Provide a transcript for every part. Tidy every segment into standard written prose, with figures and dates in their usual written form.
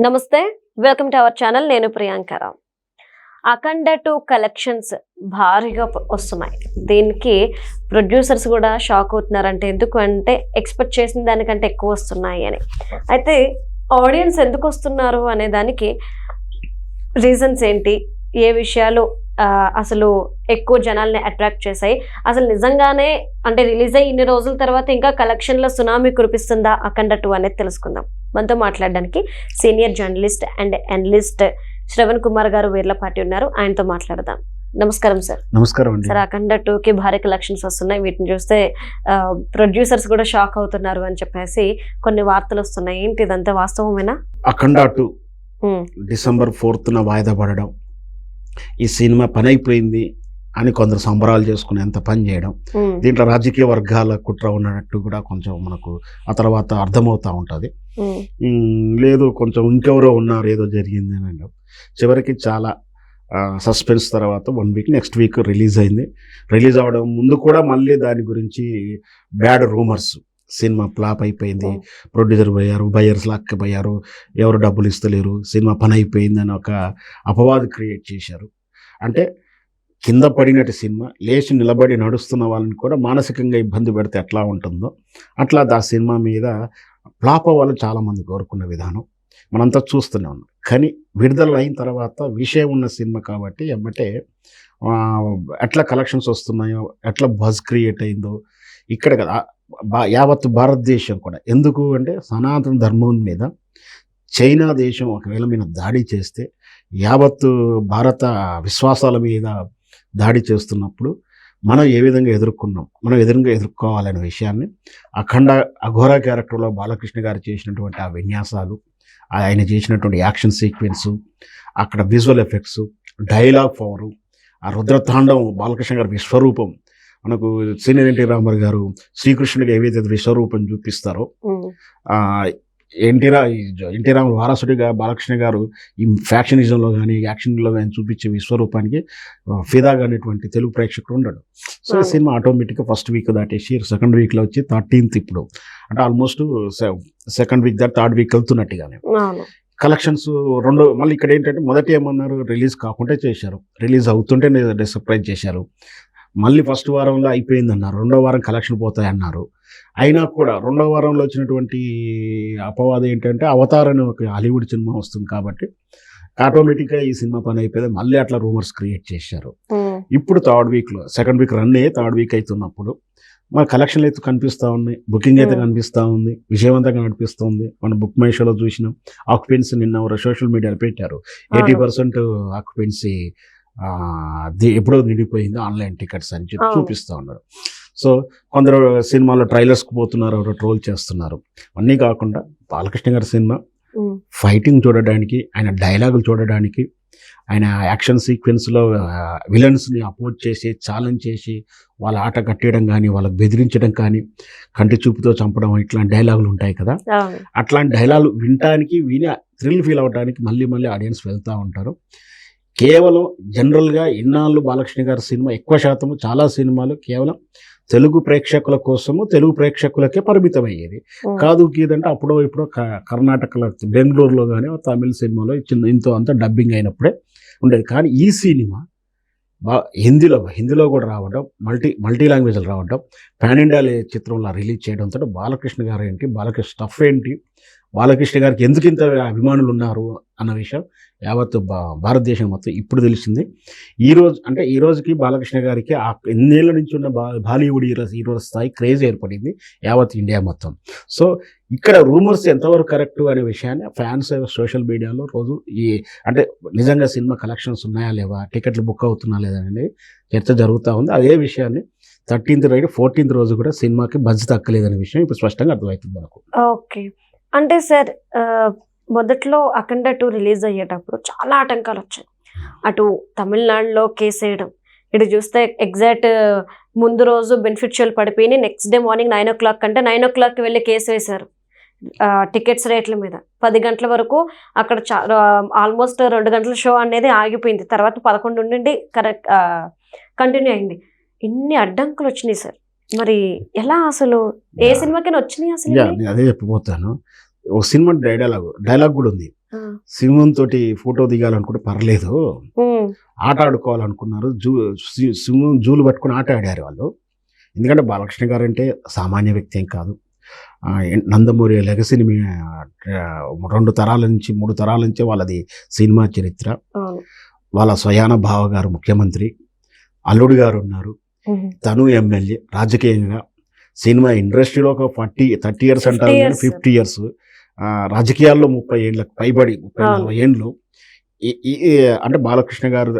నమస్తే, welcome to our channel. నేను ప్రియాంకరావు. అఖండ 2 collections భారీగా వస్తున్నాయి. దీనికి ప్రొడ్యూసర్స్ కూడా షాక్ అవుతున్నారంటే, ఎందుకు అంటే ఎక్స్పెక్ట్ చేసిన దానికంటే ఎక్కువ వస్తున్నాయి అని. అయితే ఆడియన్స్ ఎందుకు వస్తున్నారు అనే దానికి రీజన్స్ ఏంటి, ఏ విషయాలు అసలు ఎక్కువ జనాల్ని అట్రాక్ట్ చేశాయి, అసలు నిజంగానే అంటే రిలీజ్ అయ్యి ఇన్ని రోజుల తర్వాత ఇంకా కలెక్షన్ల సునామీ కురిపిస్తుందా అఖండ 2 అనేది తెలుసుకుందాం. మనతో మాట్లాడడానికి senior journalist and analyst Shravan Kumar గారు వీర్లపాటి ఉన్నారు. ఆయనతో మాట్లాడదాం. నమస్కారం సార్. నమస్కారం అండి. సార్, అఖండ 2కి భారీ కలెక్షన్స్ వస్తున్నాయి. వీటిని చూస్తే ప్రొడ్యూసర్స్ కూడా షాక్ అవుతున్నారు అని చెప్పేసి కొన్ని వార్తలు వస్తున్నాయి. ఏంటి, ఇదంతా వాస్తవమేనా? అఖండ 2 December 4th వాయిదా పడడం, ఈ సినిమా పని అయిపోయింది అని కొందరు సంబరాలు చేసుకుని ఎంత పని చేయడం, దీంట్లో రాజకీయ వర్గాల కుట్ర ఉన్నట్టు కూడా కొంచెం మనకు ఆ తర్వాత అర్థమవుతా ఉంటుంది. లేదు కొంచెం ఇంకెవరో ఉన్నారు, ఏదో జరిగింది అని అనడం. చివరికి చాలా సస్పెన్స్ తర్వాత 1 week నెక్స్ట్ వీక్ రిలీజ్ అయింది. రిలీజ్ అవ్వడం ముందు కూడా మళ్ళీ దాని గురించి బ్యాడ్ రూమర్స్, సినిమా ఫ్లాప్ అయిపోయింది, ప్రొడ్యూసర్ పోయారు, బయర్స్ లాక్కపోయారు, ఎవరు డబ్బులు ఇస్తలేరు, సినిమా పని అయిపోయింది అని ఒక అపవాదు క్రియేట్ చేశారు. అంటే కింద పడినట్టు సినిమా లేచి నిలబడి నడుస్తున్న వాళ్ళని కూడా మానసికంగా ఇబ్బంది పెడితే ఎట్లా ఉంటుందో అట్లా ఆ సినిమా మీద ఫ్లాప్ అవ్వాలని చాలామంది కోరుకున్న విధానం మనంతా చూస్తూనే ఉన్నాం. కానీ విడుదల అయిన తర్వాత విషయం ఉన్న సినిమా కాబట్టి ఎమ్మటే ఎట్లా కలెక్షన్స్ వస్తున్నాయో, ఎట్లా బజ్ క్రియేట్ అయిందో ఇక్కడ కదా యావత్ భారతదేశం కూడా. ఎందుకు అంటే సనాతన ధర్మం మీద చైనా దేశం ఒకవేళ మీద దాడి చేస్తే యావత్తు భారత విశ్వాసాల మీద దాడి చేస్తున్నప్పుడు మనం ఏ విధంగా ఎదుర్కొన్నాం, మనం ఎదుర్కోవాలనే విషయాన్ని అఖండ అఘోర క్యారెక్టర్లో బాలకృష్ణ గారు చేసినటువంటి ఆ విన్యాసాలు, ఆయన చేసినటువంటి యాక్షన్ సీక్వెన్సు, అక్కడ విజువల్ ఎఫెక్ట్స్, డైలాగ్ పవరు, ఆ రుద్రతాండవం, బాలకృష్ణ గారి విశ్వరూపం, మనకు సీనియర్ ఎన్టీ రామారావు గారు శ్రీకృష్ణుడికి ఏవైతే విశ్వరూపం చూపిస్తారో, ఎన్టీ రామారావు వారసుడిగా బాలకృష్ణ గారు ఈ ఫ్యాక్షనిజంలో కానీ యాక్షన్లో కానీ చూపించే విశ్వరూపానికి ఫిదాగా అనేటువంటి తెలుగు ప్రేక్షకుడు ఉండడు. సో ఈ సినిమా ఆటోమేటిక్గా ఫస్ట్ వీక్ దాటేసి సెకండ్ వీక్లో వచ్చి 13th ఇప్పుడు అంటే ఆల్మోస్ట్ సెకండ్ వీక్ దాటి థర్డ్ వీక్ వెళ్తున్నట్టుగానే కలెక్షన్స్ రెండు. మళ్ళీ ఇక్కడ ఏంటంటే మొదటి ఏమన్నారు, రిలీజ్ కాకుండా చేశారు, రిలీజ్ అవుతుంటే సర్ప్రైజ్ చేశారు. మళ్ళీ ఫస్ట్ వారంలో అయిపోయింది అన్నారు, రెండో వారం కలెక్షన్ పోతాయి అన్నారు. అయినా కూడా రెండో వారంలో వచ్చినటువంటి అపవాదం ఏంటంటే అవతార్ అనే ఒక హాలీవుడ్ సినిమా వస్తుంది కాబట్టి ఆటోమేటిక్గా ఈ సినిమా పని అయిపోయింది. మళ్ళీ అట్లా రూమర్స్ క్రియేట్ చేశారు. ఇప్పుడు థర్డ్ వీక్లో సెకండ్ వీక్ రన్ అయ్యి థర్డ్ వీక్ అవుతున్నప్పుడు మన కలెక్షన్లు అయితే కనిపిస్తూ ఉన్నాయి, బుకింగ్ అయితే కనిపిస్తూ ఉంది, విజయవంతంగా నడిపిస్తుంది. మనం బుక్ మై షోలో చూసినాం. ఆక్యుపెన్సీ నిన్న సోషల్ మీడియాలో పెట్టారు, 80% ఆక్యుపెన్సీ ఎప్పుడో నిండిపోయింది, ఆన్లైన్ టికెట్స్ అని చెప్పి చూపిస్తూ ఉన్నారు. సో కొందరు సినిమాలో ట్రైలర్స్కి పోతున్నారు, ఎవరో ట్రోల్ చేస్తున్నారు. అన్నీ కాకుండా బాలకృష్ణ గారి సినిమా ఫైటింగ్ చూడడానికి, ఆయన డైలాగులు చూడడానికి, ఆయన యాక్షన్ సీక్వెన్స్లో విలన్స్ని అపోజ్ చేసి ఛాలెంజ్ చేసి వాళ్ళ ఆట కట్టేయడం కానీ, వాళ్ళకి బెదిరించడం కానీ, కంటి చూపుతో చంపడం, ఇట్లాంటి డైలాగులు ఉంటాయి కదా. అట్లాంటి డైలాగులు వినటానికి, విని థ్రిల్ ఫీల్ అవ్వడానికి మళ్ళీ మళ్ళీ ఆడియన్స్ వెళ్తూ ఉంటారు. కేవలం జనరల్గా ఇన్నాళ్ళు బాలకృష్ణ గారి సినిమా ఎక్కువ శాతం చాలా సినిమాలు కేవలం తెలుగు ప్రేక్షకుల కోసము, తెలుగు ప్రేక్షకులకే పరిమితం అయ్యేది కాదు. గీదంటే అప్పుడో ఇప్పుడో కర్ణాటకలో, బెంగళూరులో కానీ తమిళ సినిమాలో ఇంతో అంతా డబ్బింగ్ అయినప్పుడే ఉండేది. కానీ ఈ సినిమా హిందీలో కూడా రావడం, మల్టీ లాంగ్వేజ్లో రావడం, పాన్ ఇండియా చిత్రంలో రిలీజ్ చేయడంతో బాలకృష్ణ గారు ఏంటి, బాలకృష్ణ స్టఫ్ ఏంటి, బాలకృష్ణ గారికి ఎందుకు ఇంత అభిమానులు ఉన్నారు అన్న విషయం యావత్ భారతదేశం మొత్తం ఇప్పుడు తెలిసింది. ఈ రోజుకి బాలకృష్ణ గారికి ఆ ఎన్నేళ్ల నుంచి ఉన్న బాలీవుడ్ హీరో స్థాయి క్రేజ్ ఏర్పడింది యావత్ ఇండియా మొత్తం. సో ఇక్కడ రూమర్స్ ఎంతవరకు కరెక్ట్ అనే విషయాన్ని ఫ్యాన్స్ సోషల్ మీడియాలో రోజు అంటే నిజంగా సినిమా కలెక్షన్స్ ఉన్నాయా లేవా, టికెట్లు బుక్ అవుతున్నా లేదా అనేది చర్చ జరుగుతూ ఉంది. అదే విషయాన్ని 13th 14th రోజు కూడా సినిమాకి బజ్ తక్కలేదనే విషయం ఇప్పుడు స్పష్టంగా అర్థమవుతుంది మనకు. ఓకే, అంటే సార్ మొదట్లో అఖండ 2 రిలీజ్ అయ్యేటప్పుడు చాలా ఆటంకాలు వచ్చాయి. అటు తమిళనాడులో కేసు వేయడం, ఇటు చూస్తే ఎగ్జాక్ట్ ముందు రోజు బెనిఫిషియల్ పడిపోయి నెక్స్ట్ డే మార్నింగ్ 9 o'clock అంటే 9 o'clock వెళ్ళి కేసు వేశారు టికెట్స్ రేట్ల మీద. 10 గంటల వరకు అక్కడ ఆల్మోస్ట్ 2 గంటల షో అనేది ఆగిపోయింది. తర్వాత 11 నుండి కరెక్ట్ కంటిన్యూ అయింది. ఇన్ని అడ్డంకులు వచ్చినాయి సార్, మరి ఎలా అసలు ఏ సినిమాకైనా వచ్చినాయి అసలు? అదే చెప్పబోతాను. ఒక సినిమా డైలాగ్ కూడా ఉంది. సింహం తోటి ఫోటో దిగాలనుకుంటే పర్లేదు, ఆట ఆడుకోవాలనుకున్నారు, సింహం జూలు పట్టుకుని ఆట ఆడారు వాళ్ళు. ఎందుకంటే బాలకృష్ణ గారు అంటే సామాన్య వ్యక్తి ఏం కాదు. నందమూరి లెగసీని 2 తరాల నుంచి 3 తరాల నుంచి వాళ్ళది సినిమా చరిత్ర. వాళ్ళ స్వయాన బావ గారు ముఖ్యమంత్రి, అల్లుడు గారు ఉన్నారు, తను ఎమ్మెల్యే. రాజకీయంగా సినిమా ఇండస్ట్రీలో ఒక 30 ఇయర్స్ అంటారు, 50 ఇయర్స్, రాజకీయాల్లో 30 ఏళ్ళకు పైబడి 30-40 ఏళ్ళు. అంటే బాలకృష్ణ గారు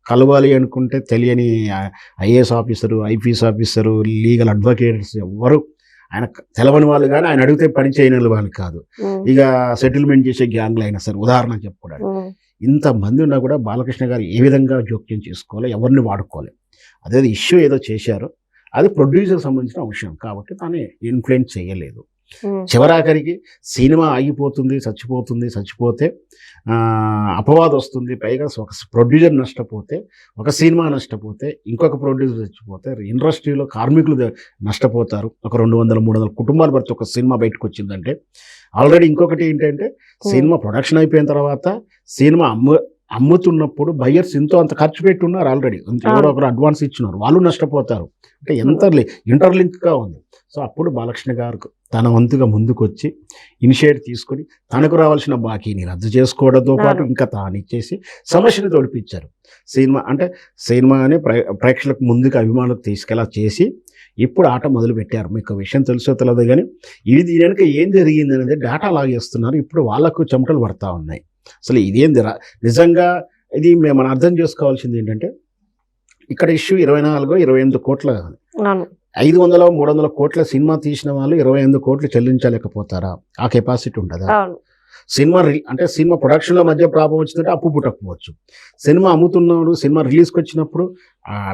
కలవాలి అనుకుంటే తెలియని IAS officer, IPS officer, legal advocates ఎవ్వరు ఆయన తెలవని వాళ్ళు, కానీ ఆయన అడిగితే పని చేయని వాళ్ళు కాదు. ఇక సెటిల్మెంట్ చేసే గ్యాంగ్లు అయినా సరే, ఉదాహరణ చెప్పుకోవడానికి ఇంతమంది ఉన్నా కూడా బాలకృష్ణ గారు ఏ విధంగా జోక్యం చేసుకోవాలి, ఎవరిని వాడుకోవాలి, అదే ఇష్యూ ఏదో చేశారో అది ప్రొడ్యూసర్ సంబంధించిన విషయం కాబట్టి తాను ఇన్ఫ్లుయెన్స్ చేయలేదు. చివరాఖరికి సినిమా ఆగిపోతుంది, చచ్చిపోతే అపవాదం వస్తుంది. పైగా ఒక ప్రొడ్యూసర్ నష్టపోతే, ఒక సినిమా నష్టపోతే, ఇంకొక ప్రొడ్యూసర్ చచ్చిపోతే, ఇండస్ట్రీలో కార్మికులు నష్టపోతారు. ఒక 200-300 కుటుంబాలు బట్టి ఒక సినిమా బయటకు వచ్చిందంటే. ఆల్రెడీ ఇంకొకటి ఏంటంటే, సినిమా ప్రొడక్షన్ అయిపోయిన తర్వాత సినిమా అమ్ముతున్నప్పుడు బయ్యర్స్ ఎంతో అంత ఖర్చు పెట్టి ఉన్నారు, ఆల్రెడీ ఎవరో ఒకరు అడ్వాన్స్ ఇచ్చినారు, వాళ్ళు నష్టపోతారు. అంటే ఎంత ఇంటర్లింక్గా ఉంది. సో అప్పుడు బాలకృష్ణ గారు తన వంతుగా ముందుకు వచ్చి ఇనిషియేటివ్ తీసుకొని తనకు రావాల్సిన బాకీని రద్దు చేసుకోవడంతో పాటు ఇంకా తాను ఇచ్చేసి సమస్యను తొడిపించారు. సినిమాని ప్రేక్షకులకు ముందుకు అభిమానులకు తీసుకెలా చేసి ఇప్పుడు ఆట మొదలు పెట్టారు. మీకు విషయం తెలుసో తెలియదు కానీ ఇది దీని వెనక ఏం జరిగింది అనేది డేటా లాగేస్తున్నారు. ఇప్పుడు వాళ్ళకు చెమటలు పడతా ఉన్నాయి. అసలు ఇదేంది నిజంగా ఇది మనం అర్థం చేసుకోవాల్సింది ఏంటంటే, ఇక్కడ ఇష్యూ 24-28 కోట్ల, 500-300 కోట్ల సినిమా తీసిన వాళ్ళు 28 కోట్లు చెల్లించలేకపోతారా? ఆ కెపాసిటీ ఉంటుందా? సినిమా ప్రొడక్షన్లో మధ్య ప్రాబ్లం వచ్చిందంటే అప్పు పుట్టకపోవచ్చు. సినిమా అమ్ముతున్నాడు, సినిమా రిలీజ్కి వచ్చినప్పుడు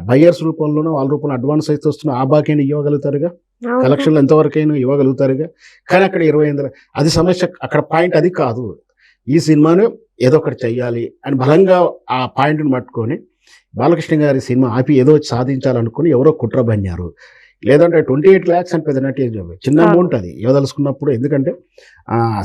బయ్యర్స్ రూపంలోనో వాళ్ళ రూపంలో అడ్వాన్స్ అయితే వస్తున్నా ఆ బాకీని ఇవ్వగలుగుతారుగా, కలెక్షన్లు ఎంతవరకైనా ఇవ్వగలుగుతారుగా. కానీ అక్కడ 28, అది సమస్య. అక్కడ పాయింట్ అది కాదు. ఈ సినిమాను ఏదో ఒకటి చెయ్యాలి అని బలంగా ఆ పాయింట్ని పట్టుకొని బాలకృష్ణ గారి సినిమా ఆపి ఏదో సాధించాలనుకుని ఎవరో కుట్ర బన్నారు. లేదంటే 28 lakhs అని పెద్ద నటి చిన్న అమౌంట్ అది ఇవ్వదలుచుకున్నప్పుడు. ఎందుకంటే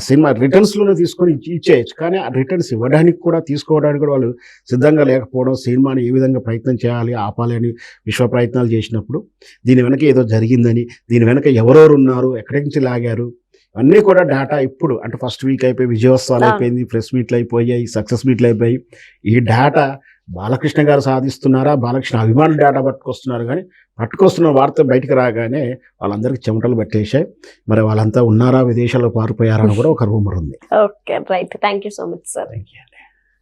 సినిమా రిటర్న్స్లోనే తీసుకొని ఇచ్చేయచ్చు, కానీ ఆ రిటర్న్స్ ఇవ్వడానికి కూడా తీసుకోవడానికి కూడా వాళ్ళు సిద్ధంగా లేకపోవడం, సినిమాని ఏ విధంగా ప్రయత్నం చేయాలి ఆపాలి అని విశ్వ ప్రయత్నాలు చేసినప్పుడు దీని వెనక ఏదో జరిగిందని, దీని వెనక ఎవరెవరు ఉన్నారు, ఎక్కడి నుంచి లాగారు, అన్నీ కూడా డేటా ఇప్పుడు అంటే ఫస్ట్ వీక్ అయిపోయి విజయోత్సవాలు అయిపోయింది, ప్రెస్ మీట్లు అయిపోయాయి, సక్సెస్ మీట్లు అయిపోయి, ఈ డేటా బాలకృష్ణ గారు సాధిస్తున్నారా, బాలకృష్ణ అభిమానులు డేటా పట్టుకొస్తున్నారు. కానీ పట్టుకొస్తున్న వార్త బయటకు రాగానే వాళ్ళందరికీ చెమటలు పట్టేశాయి. మరి వాళ్ళంతా ఉన్నారా, విదేశాల్లో పారిపోయారా అని కూడా ఒక రూమర్ ఉంది. Okay, right. Thank you so much sir. Thank you.